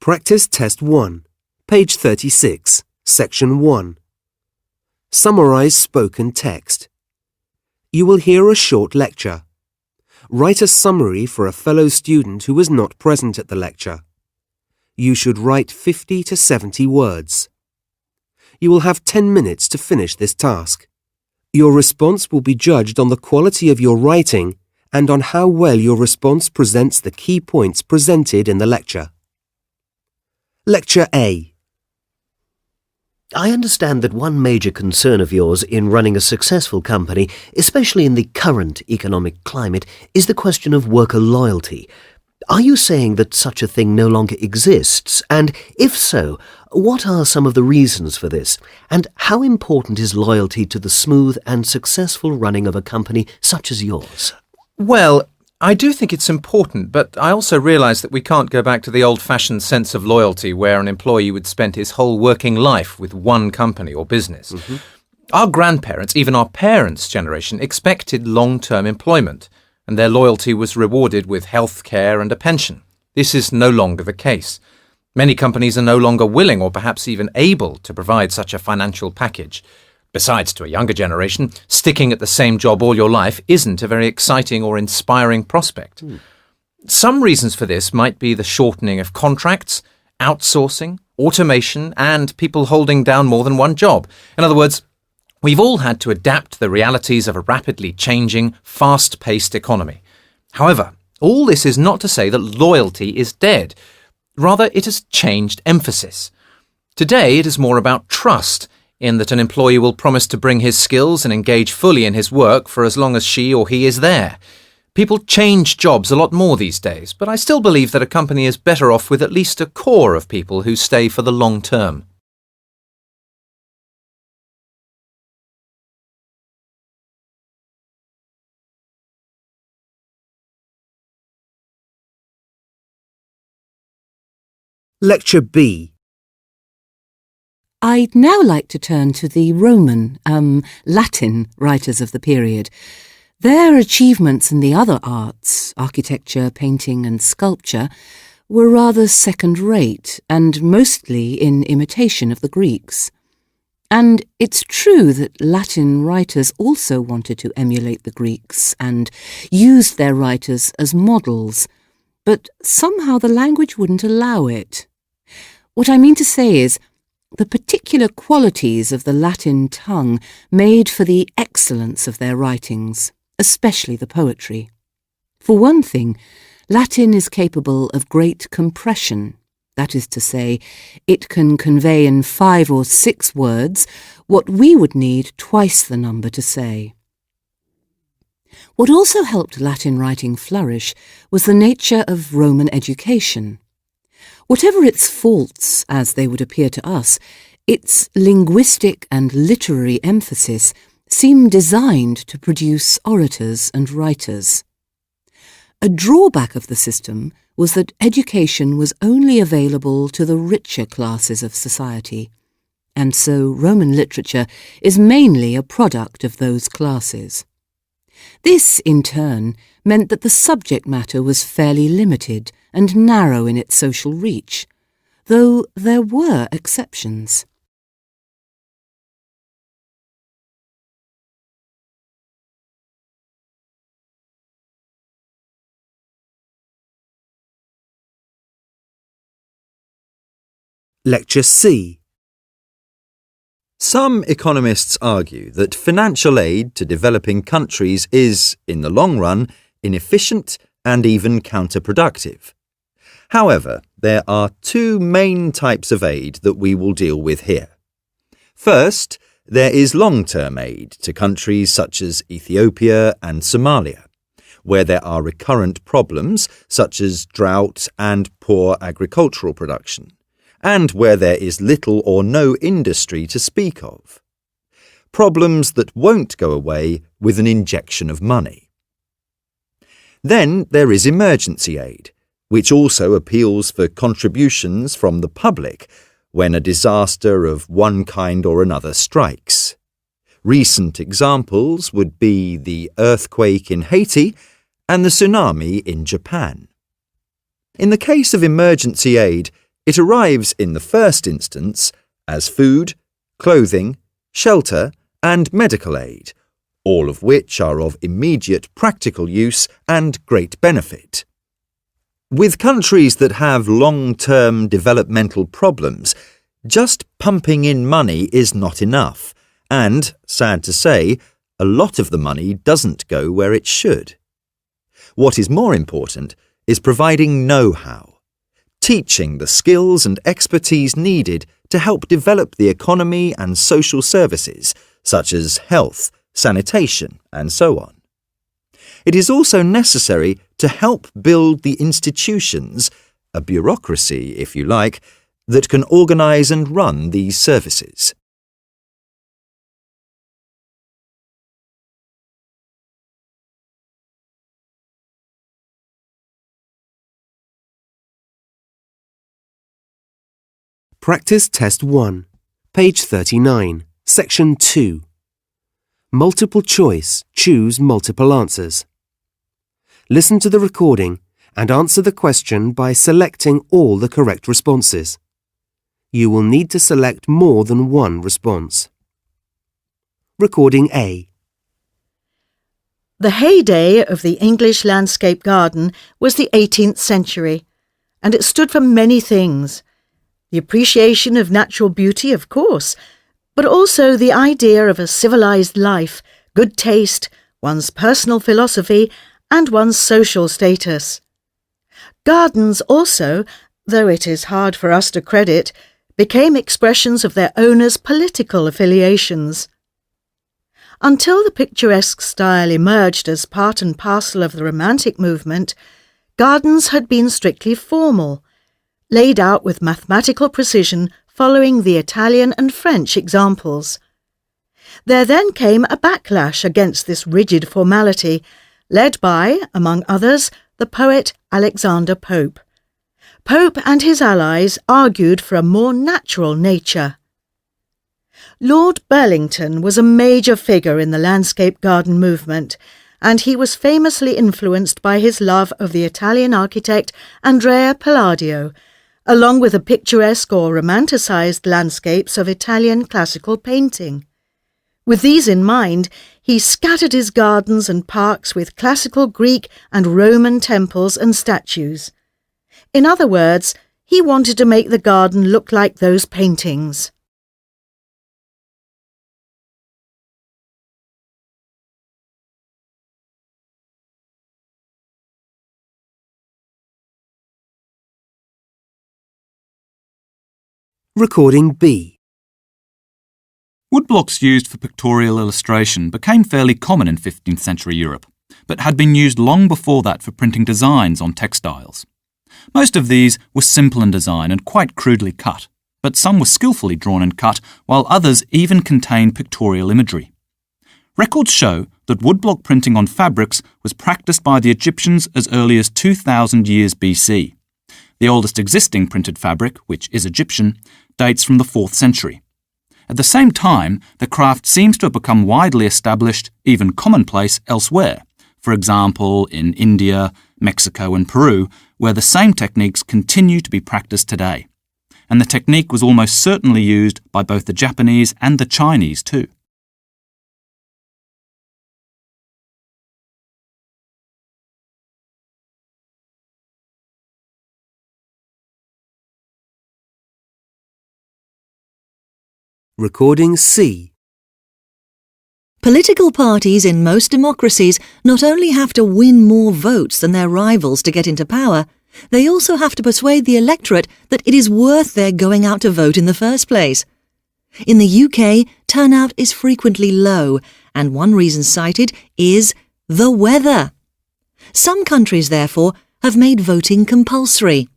Practice Test 1, page 36, section 1. Summarize spoken text. You will hear a short lecture. Write a summary for a fellow student who was not present at the lecture. You should write 50 to 70 words. You will have 10 minutes to finish this task. Your response will be judged on the quality of your writing and on how well your response presents the key points presented in the lecture. Lecture A. I understand that one major concern of yours in running a successful company, especially in the current economic climate, is the question of worker loyalty. Are you saying that such a thing no longer exists? And if so, what are some of the reasons for this? And how important is loyalty to the smooth and successful running of a company such as yours? Well, I do think it's important, but I also realise that we can't go back to the old-fashioned sense of loyalty where an employee would spend his whole working life with one company or business. Our grandparents, even our parents' generation, expected long-term employment, and their loyalty was rewarded with health care and a pension. This is no longer the case. Many companies are no longer willing or perhaps even able to provide such a financial package. Besides, to a younger generation, sticking at the same job all your life isn't a very exciting or inspiring prospect. Some reasons for this might be the shortening of contracts, outsourcing, automation, and people holding down more than one job. In other words, we've all had to adapt to the realities of a rapidly changing, fast-paced economy. However, all this is not to say that loyalty is dead. Rather, it has changed emphasis. Today, it is more about trust, in that an employee will promise to bring his skills and engage fully in his work for as long as she or he is there. People change jobs a lot more these days, but I still believe that a company is better off with at least a core of people who stay for the long term. Lecture B. I'd now like to turn to the Roman, Latin writers of the period. Their achievements in the other arts, architecture, painting and sculpture, were rather second-rate and mostly in imitation of the Greeks. And it's true that Latin writers also wanted to emulate the Greeks and used their writers as models, but somehow the language wouldn't allow it. What I mean to say is, the particular qualities of the Latin tongue made for the excellence of their writings, especially the poetry. For one thing, Latin is capable of great compression. That is to say, it can convey in 5 or 6 words what we would need twice the number to say. What also helped Latin writing flourish was the nature of Roman education. Whatever its faults, as they would appear to us, its linguistic and literary emphasis seemed designed to produce orators and writers. A drawback of the system was that education was only available to the richer classes of society, and so Roman literature is mainly a product of those classes. This, in turn, meant that the subject matter was fairly limited and narrow in its social reach, though there were exceptions. Lecture C. Some economists argue that financial aid to developing countries is, in the long run, inefficient and even counterproductive. However, there are 2 main types of aid that we will deal with here. First, there is long-term aid to countries such as Ethiopia and Somalia, where there are recurrent problems such as drought and poor agricultural production, and where there is little or no industry to speak of. Problems that won't go away with an injection of money. Then there is emergency aid, which also appeals for contributions from the public when a disaster of one kind or another strikes. Recent examples would be the earthquake in Haiti and the tsunami in Japan. In the case of emergency aid, It arrives in the first instance as food, clothing, shelter, and medical aid, all of which are of immediate practical use and great benefit. With countries that have long-term developmental problems, just pumping in money is not enough, and, sad to say, a lot of the money doesn't go where it should. What is more important is providing know-how, teaching the skills and expertise needed to help develop the economy and social services, such as health, sanitation, and so on. It is also necessary to help build the institutions, a bureaucracy, if you like, that can organise and run these services. Practice Test 1, page 39, section 2. Multiple choice, choose multiple answers. Listen to the recording and answer the question by selecting all the correct responses. You will need to select more than one response. Recording A. The heyday of the English landscape garden was the 18th century, and it stood for many things. The appreciation of natural beauty, of course, but also the idea of a civilized life, good taste, one's personal philosophy, and one's social status. Gardens also, though it is hard for us to credit, became expressions of their owners' political affiliations. Until the picturesque style emerged as part and parcel of the Romantic movement, gardens had been strictly formal, laid out with mathematical precision following the Italian and French examples. There then came a backlash against this rigid formality, led by, among others, the poet Alexander Pope. Pope and his allies argued for a more natural nature. Lord Burlington was a major figure in the landscape garden movement, and he was famously influenced by his love of the Italian architect Andrea Palladio, along with the picturesque or romanticised landscapes of Italian classical painting. With these in mind, he scattered his gardens and parks with classical Greek and Roman temples and statues. In other words, he wanted to make the garden look like those paintings. Recording B. Woodblocks used for pictorial illustration became fairly common in 15th century Europe, but had been used long before that for printing designs on textiles. Most of these were simple in design and quite crudely cut, but some were skillfully drawn and cut, while others even contained pictorial imagery. Records show that woodblock printing on fabrics was practiced by the Egyptians as early as 2000 years BC. The oldest existing printed fabric, which is Egyptian, dates from the 4th century. At the same time, the craft seems to have become widely established, even commonplace, elsewhere, for example in India, Mexico and Peru, where the same techniques continue to be practiced today. And the technique was almost certainly used by both the Japanese and the Chinese too. Recording C. Political parties in most democracies not only have to win more votes than their rivals to get into power, they also have to persuade the electorate that it is worth their going out to vote in the first place. In the UK, turnout is frequently low, and one reason cited is the weather. Some countries, therefore, have made voting compulsory.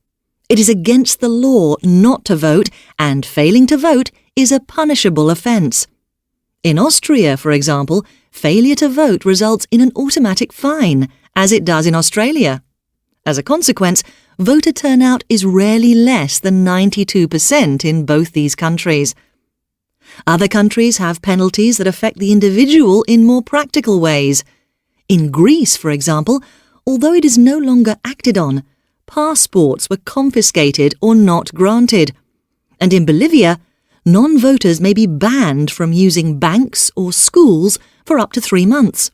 It is against the law not to vote, and failing to vote is a punishable offence. In Austria, for example, failure to vote results in an automatic fine, as it does in Australia. As a consequence, voter turnout is rarely less than 92% in both these countries. Other countries have penalties that affect the individual in more practical ways. In Greece, for example, although it is no longer acted on, passports were confiscated or not granted. And in Bolivia, non-voters may be banned from using banks or schools for up to 3 months.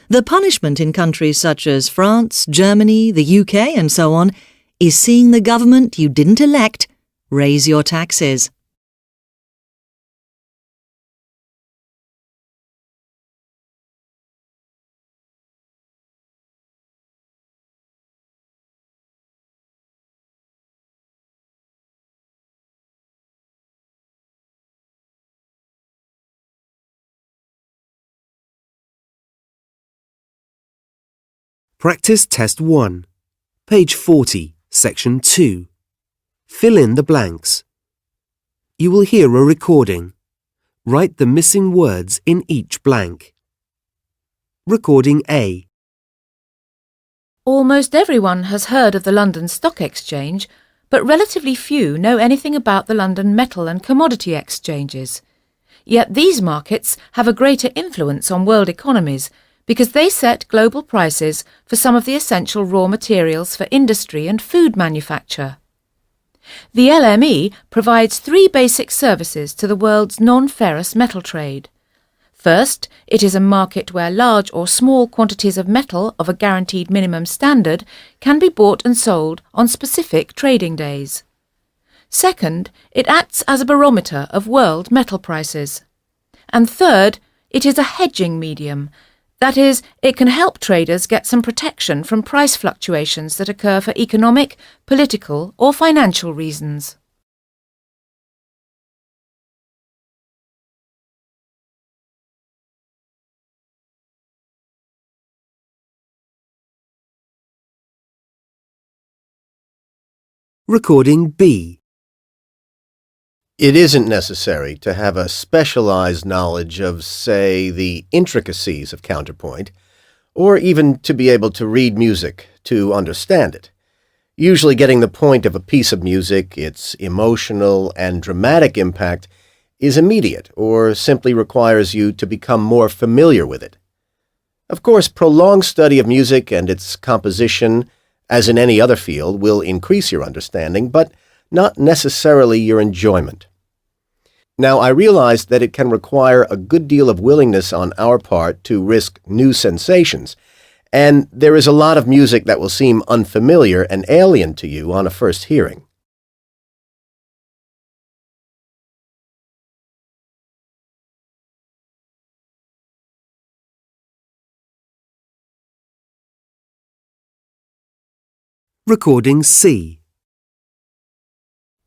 The punishment in countries such as France, Germany, the UK and so on is seeing the government you didn't elect raise your taxes. Practice Test 1, page 40, section 2. Fill in the blanks. You will hear a recording. Write the missing words in each blank. Recording A. Almost everyone has heard of the London Stock Exchange, but relatively few know anything about the London Metal and Commodity Exchanges. Yet these markets have a greater influence on world economies because they set global prices for some of the essential raw materials for industry and food manufacture. The LME provides 3 basic services to the world's non-ferrous metal trade. First, it is a market where large or small quantities of metal of a guaranteed minimum standard can be bought and sold on specific trading days. Second, it acts as a barometer of world metal prices. And third, it is a hedging medium. That is, it can help traders get some protection from price fluctuations that occur for economic, political or financial reasons. Recording B. It isn't necessary to have a specialized knowledge of, say, the intricacies of counterpoint, or even to be able to read music to understand it. Usually getting the point of a piece of music, its emotional and dramatic impact, is immediate or simply requires you to become more familiar with it. Of course, prolonged study of music and its composition, as in any other field, will increase your understanding, but not necessarily your enjoyment. Now, I realize that it can require a good deal of willingness on our part to risk new sensations, and there is a lot of music that will seem unfamiliar and alien to you on a first hearing. Recording C.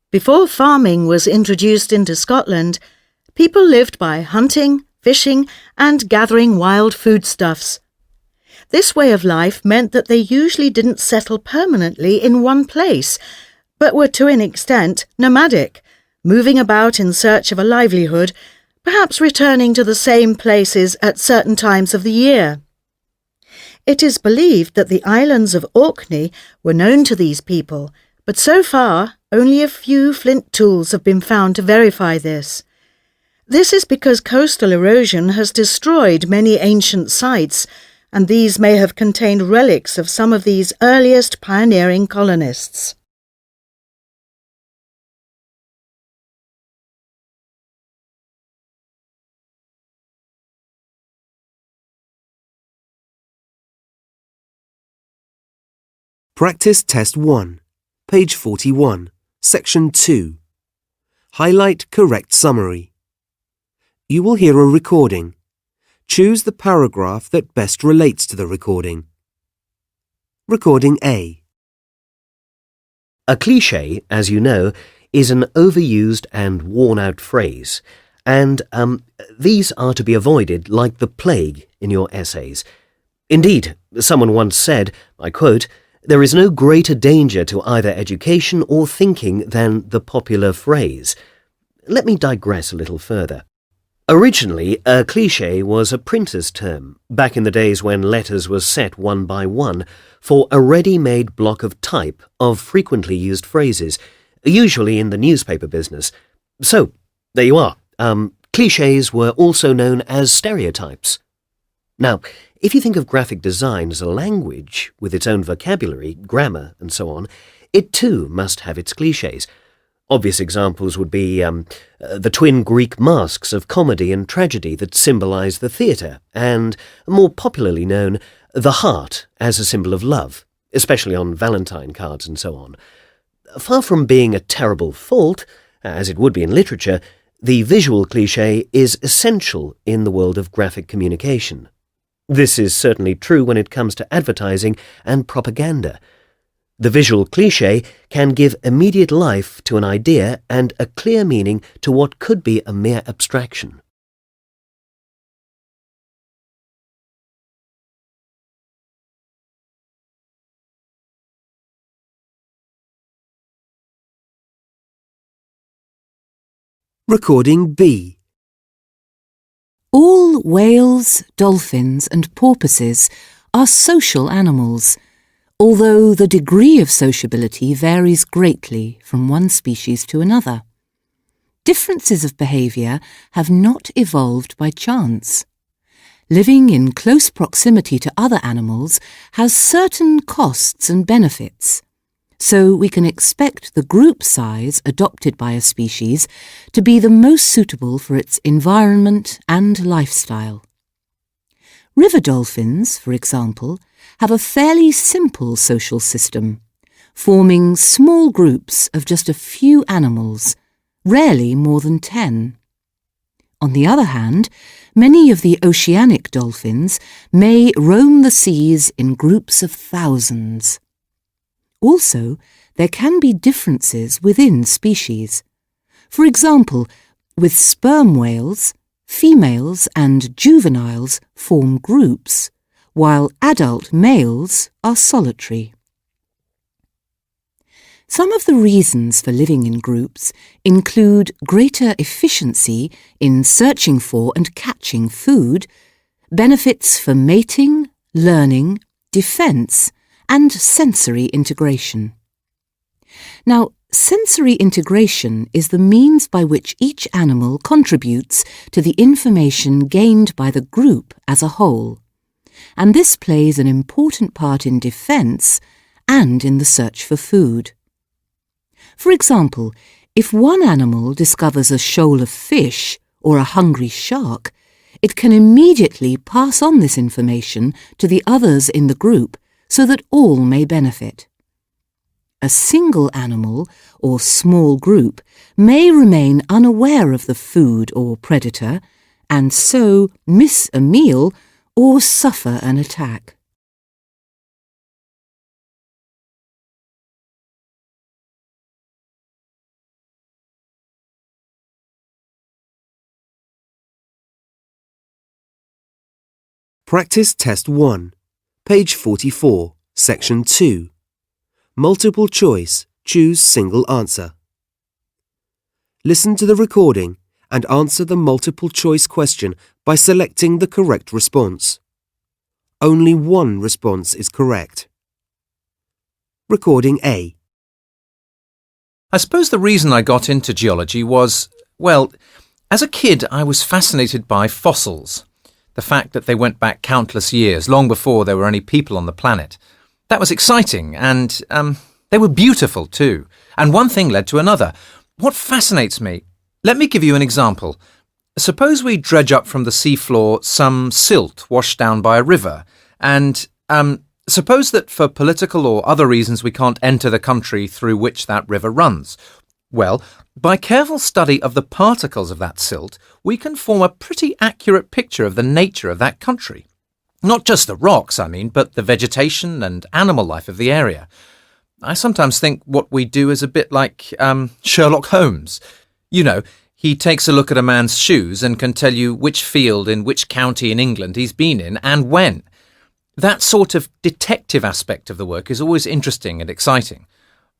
Before farming was introduced into Scotland, people lived by hunting, fishing and gathering wild foodstuffs. This way of life meant that they usually didn't settle permanently in one place, but were to an extent nomadic, moving about in search of a livelihood, perhaps returning to the same places at certain times of the year. It is believed that the islands of Orkney were known to these people, but so far only a few flint tools have been found to verify this. This is because coastal erosion has destroyed many ancient sites, and these may have contained relics of some of these earliest pioneering colonists. Practice Test 1, page 41, section 2. Highlight correct summary. You will hear a recording. Choose the paragraph that best relates to the recording. Recording A. A cliché, as you know, is an overused and worn-out phrase, and these are to be avoided like the plague in your essays. Indeed, someone once said, I quote, "There is no greater danger to either education or thinking than the popular phrase." Let me digress a little further. Originally, a cliché was a printer's term, back in the days when letters were set one by one, for a ready-made block of type of frequently used phrases, usually in the newspaper business. So, there you are. Clichés were also known as stereotypes. Now, if you think of graphic design as a language with its own vocabulary, grammar, and so on, it too must have its clichés. Obvious examples would be the twin Greek masks of comedy and tragedy that symbolise the theatre, and, more popularly known, the heart as a symbol of love, especially on Valentine cards and so on. Far from being a terrible fault, as it would be in literature, the visual cliché is essential in the world of graphic communication. This is certainly true when it comes to advertising and propaganda. The visual cliché can give immediate life to an idea and a clear meaning to what could be a mere abstraction. Recording B. All whales, dolphins and porpoises are social animals, although the degree of sociability varies greatly from one species to another. Differences of behaviour have not evolved by chance. Living in close proximity to other animals has certain costs and benefits, so we can expect the group size adopted by a species to be the most suitable for its environment and lifestyle. River dolphins, for example, have a fairly simple social system, forming small groups of just a few animals, rarely more than 10. On the other hand, many of the oceanic dolphins may roam the seas in groups of thousands. Also, there can be differences within species. For example, with sperm whales, females and juveniles form groups, while adult males are solitary. Some of the reasons for living in groups include greater efficiency in searching for and catching food, benefits for mating, learning, defence, and sensory integration. Now, sensory integration is the means by which each animal contributes to the information gained by the group as a whole, and this plays an important part in defence and in the search for food. For example, if one animal discovers a shoal of fish or a hungry shark, it can immediately pass on this information to the others in the group so that all may benefit. A single animal or small group may remain unaware of the food or predator and so miss a meal or suffer an attack. Practice Test 1, page 44, section 2. Multiple choice, choose single answer. Listen to the recording and answer the multiple choice question by selecting the correct response. Only one response is correct. Recording A. I suppose the reason I got into geology was, well, as a kid I was fascinated by fossils. The fact that they went back countless years, long before there were any people on the planet. That was exciting, and they were beautiful too. And one thing led to another. What fascinates me? Let me give you an example. Suppose we dredge up from the seafloor some silt washed down by a river, and suppose that for political or other reasons we can't enter the country through which that river runs. Well, by careful study of the particles of that silt, we can form a pretty accurate picture of the nature of that country. Not just the rocks, I mean, but the vegetation and animal life of the area. I sometimes think what we do is a bit like Sherlock Holmes. You know, he takes a look at a man's shoes and can tell you which field in which county in England he's been in and when. That sort of detective aspect of the work is always interesting and exciting.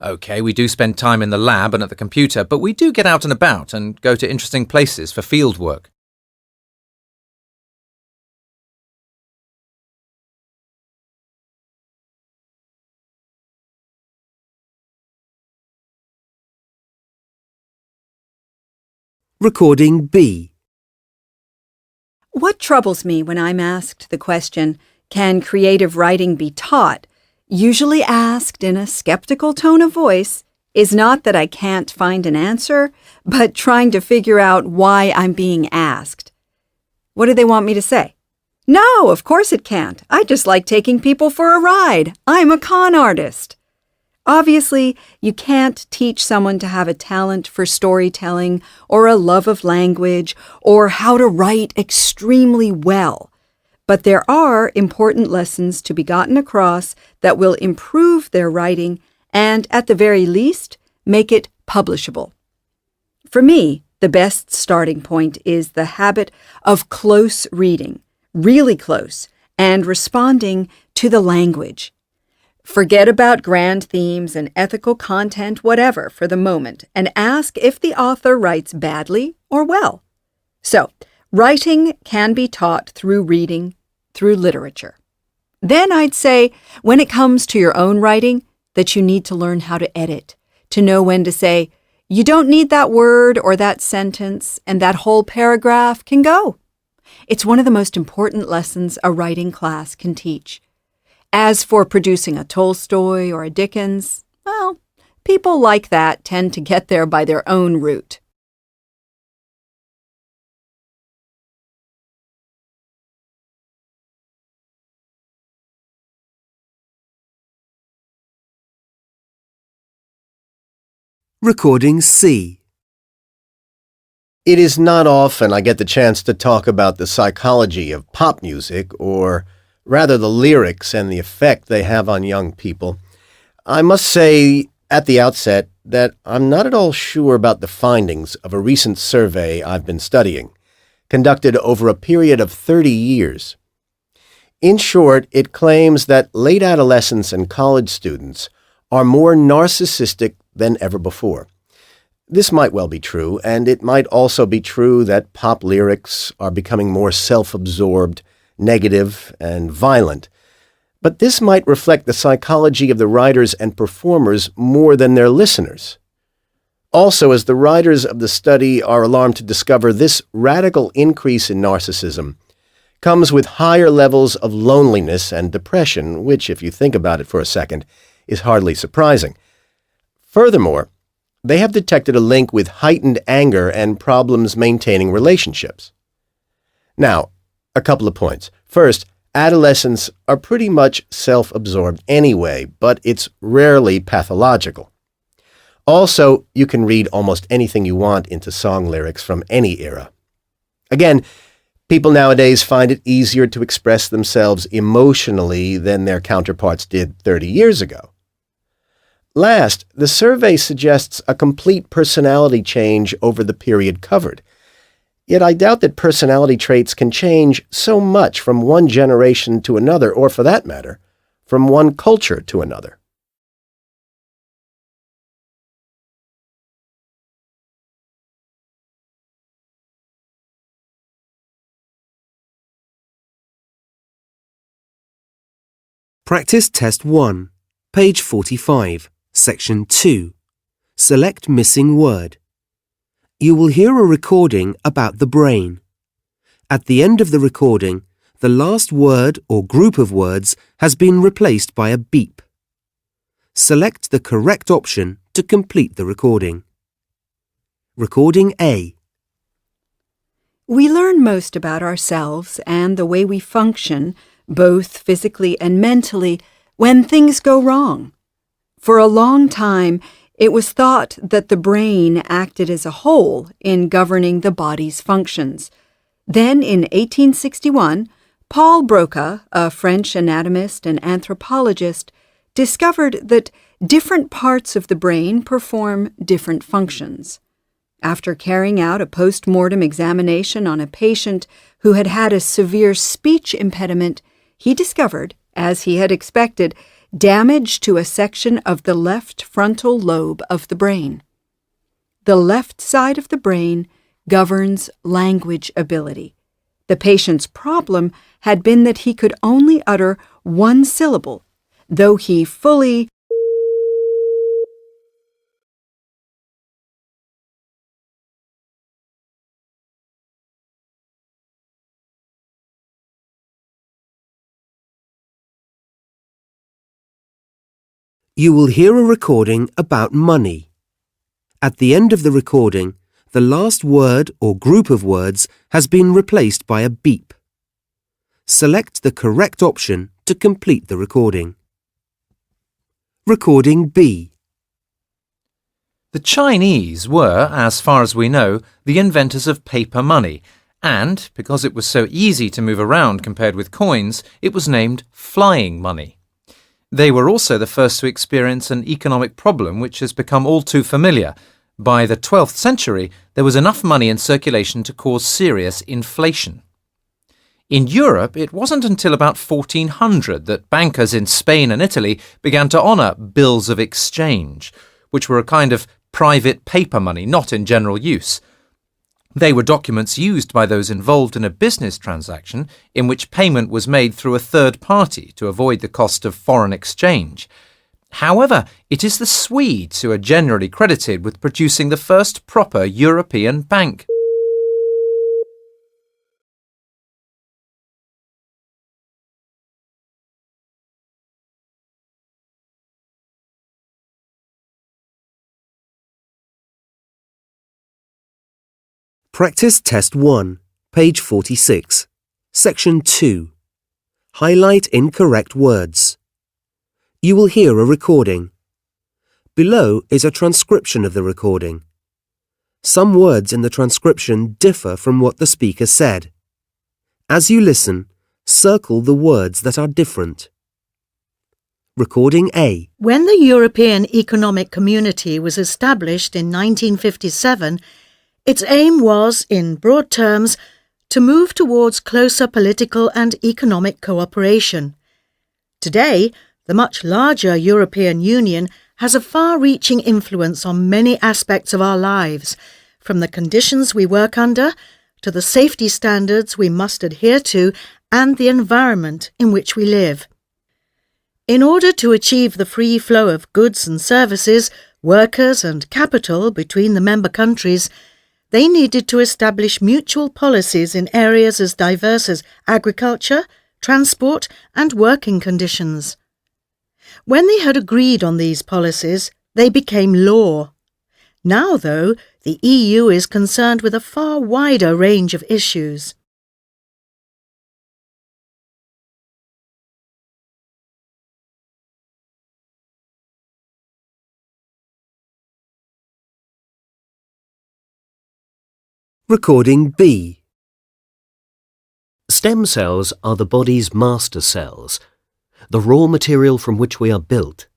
OK, we do spend time in the lab and at the computer, but we do get out and about and go to interesting places for field work. Recording B. What troubles me when I'm asked the question, can creative writing be taught, usually asked in a skeptical tone of voice, is not that I can't find an answer, but trying to figure out why I'm being asked. What do they want me to say? No, of course it can't. I just like taking people for a ride. I'm a con artist. Obviously, you can't teach someone to have a talent for storytelling or a love of language or how to write extremely well. But there are important lessons to be gotten across that will improve their writing and, at the very least, make it publishable. For me, the best starting point is the habit of close reading, really close, and responding to the language. Forget about grand themes and ethical content, whatever, for the moment, and ask if the author writes badly or well. So, writing can be taught through reading, through literature. Then I'd say, when it comes to your own writing, that you need to learn how to edit, to know when to say, you don't need that word or that sentence, and that whole paragraph can go. It's one of the most important lessons a writing class can teach. As for producing a Tolstoy or a Dickens, well, people like that tend to get there by their own route. Recording C. It is not often I get the chance to talk about the psychology of pop music, or rather the lyrics and the effect they have on young people. I must say at the outset that I'm not at all sure about the findings of a recent survey I've been studying, conducted over a period of 30 years. In short, it claims that late adolescents and college students are more narcissistic than ever before. This might well be true, and it might also be true that pop lyrics are becoming more self-absorbed, negative, and violent. But this might reflect the psychology of the writers and performers more than their listeners. Also, as the writers of the study are alarmed to discover, this radical increase in narcissism comes with higher levels of loneliness and depression, which, if you think about it for a second, is hardly surprising. Furthermore, they have detected a link with heightened anger and problems maintaining relationships. Now, a couple of points. First, adolescents are pretty much self-absorbed anyway, but it's rarely pathological. Also, you can read almost anything you want into song lyrics from any era. Again, people nowadays find it easier to express themselves emotionally than their counterparts did 30 years ago. Last, the survey suggests a complete personality change over the period covered. Yet I doubt that personality traits can change so much from one generation to another, or for that matter, from one culture to another. Practice Test 1, page 45, section 2. Select missing word. You will hear a recording about the brain. At the end of the recording, the last word or group of words has been replaced by a beep. Select the correct option to complete the recording. Recording A. We learn most about ourselves and the way we function, both physically and mentally, when things go wrong. For a long time, it was thought that the brain acted as a whole in governing the body's functions. Then, in 1861, Paul Broca, a French anatomist and anthropologist, discovered that different parts of the brain perform different functions. After carrying out a post-mortem examination on a patient who had had a severe speech impediment, he discovered, as he had expected, damage to a section of the left frontal lobe of the brain. The left side of the brain governs language ability. The patient's problem had been that he could only utter one syllable, though he fully You will hear a recording about money. At the end of the recording, the last word or group of words has been replaced by a beep. Select the correct option to complete the recording. Recording B. The Chinese were, as far as we know, the inventors of paper money, and, because it was so easy to move around compared with coins, it was named flying money. They were also the first to experience an economic problem which has become all too familiar. By the 12th century, there was enough money in circulation to cause serious inflation. In Europe, it wasn't until about 1400 that bankers in Spain and Italy began to honour bills of exchange, which were a kind of private paper money not in general use. They were documents used by those involved in a business transaction in which payment was made through a third party to avoid the cost of foreign exchange. However, it is the Swedes who are generally credited with producing the first proper European bank. Practice Test 1, page 46, Section 2. Highlight incorrect words. You will hear a recording. Below is a transcription of the recording. Some words in the transcription differ from what the speaker said. As you listen, circle the words that are different. Recording A. When the European Economic Community was established in 1957, its aim was, in broad terms, to move towards closer political and economic cooperation. Today, the much larger European Union has a far-reaching influence on many aspects of our lives, from the conditions we work under to the safety standards we must adhere to and the environment in which we live. In order to achieve the free flow of goods and services, workers and capital between the member countries, they needed to establish mutual policies in areas as diverse as agriculture, transport and working conditions. When they had agreed on these policies, they became law. Now, though, the EU is concerned with a far wider range of issues. Recording B. Stem cells are the body's master cells, the raw material from which we are built.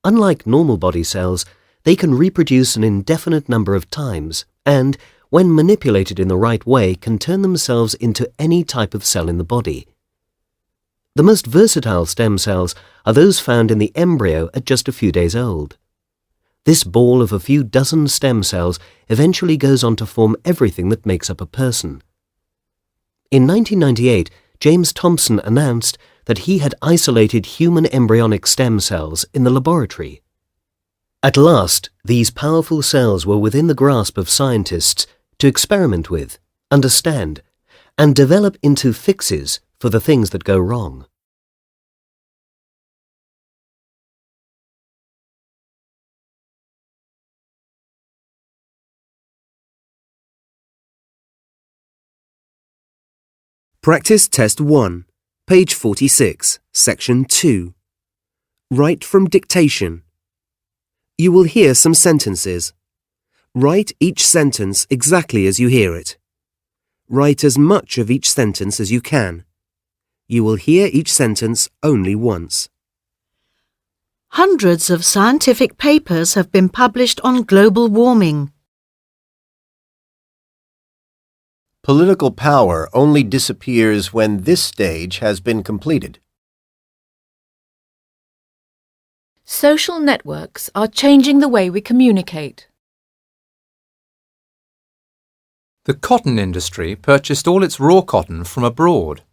Unlike normal body cells, they can reproduce an indefinite number of times and, when manipulated in the right way, can turn themselves into any type of cell in the body. The most versatile stem cells are those found in the embryo at just a few days old. This ball of a few dozen stem cells eventually goes on to form everything that makes up a person. In 1998, James Thomson announced that he had isolated human embryonic stem cells in the laboratory. At last, these powerful cells were within the grasp of scientists to experiment with, understand, and develop into fixes for the things that go wrong. Practice Test 1, page 46, Section 2. Write from dictation. You will hear some sentences. Write each sentence exactly as you hear it. Write as much of each sentence as you can. You will hear each sentence only once. Hundreds of scientific papers have been published on global warming. Political power only disappears when this stage has been completed. Social networks are changing the way we communicate. The cotton industry purchased all its raw cotton from abroad.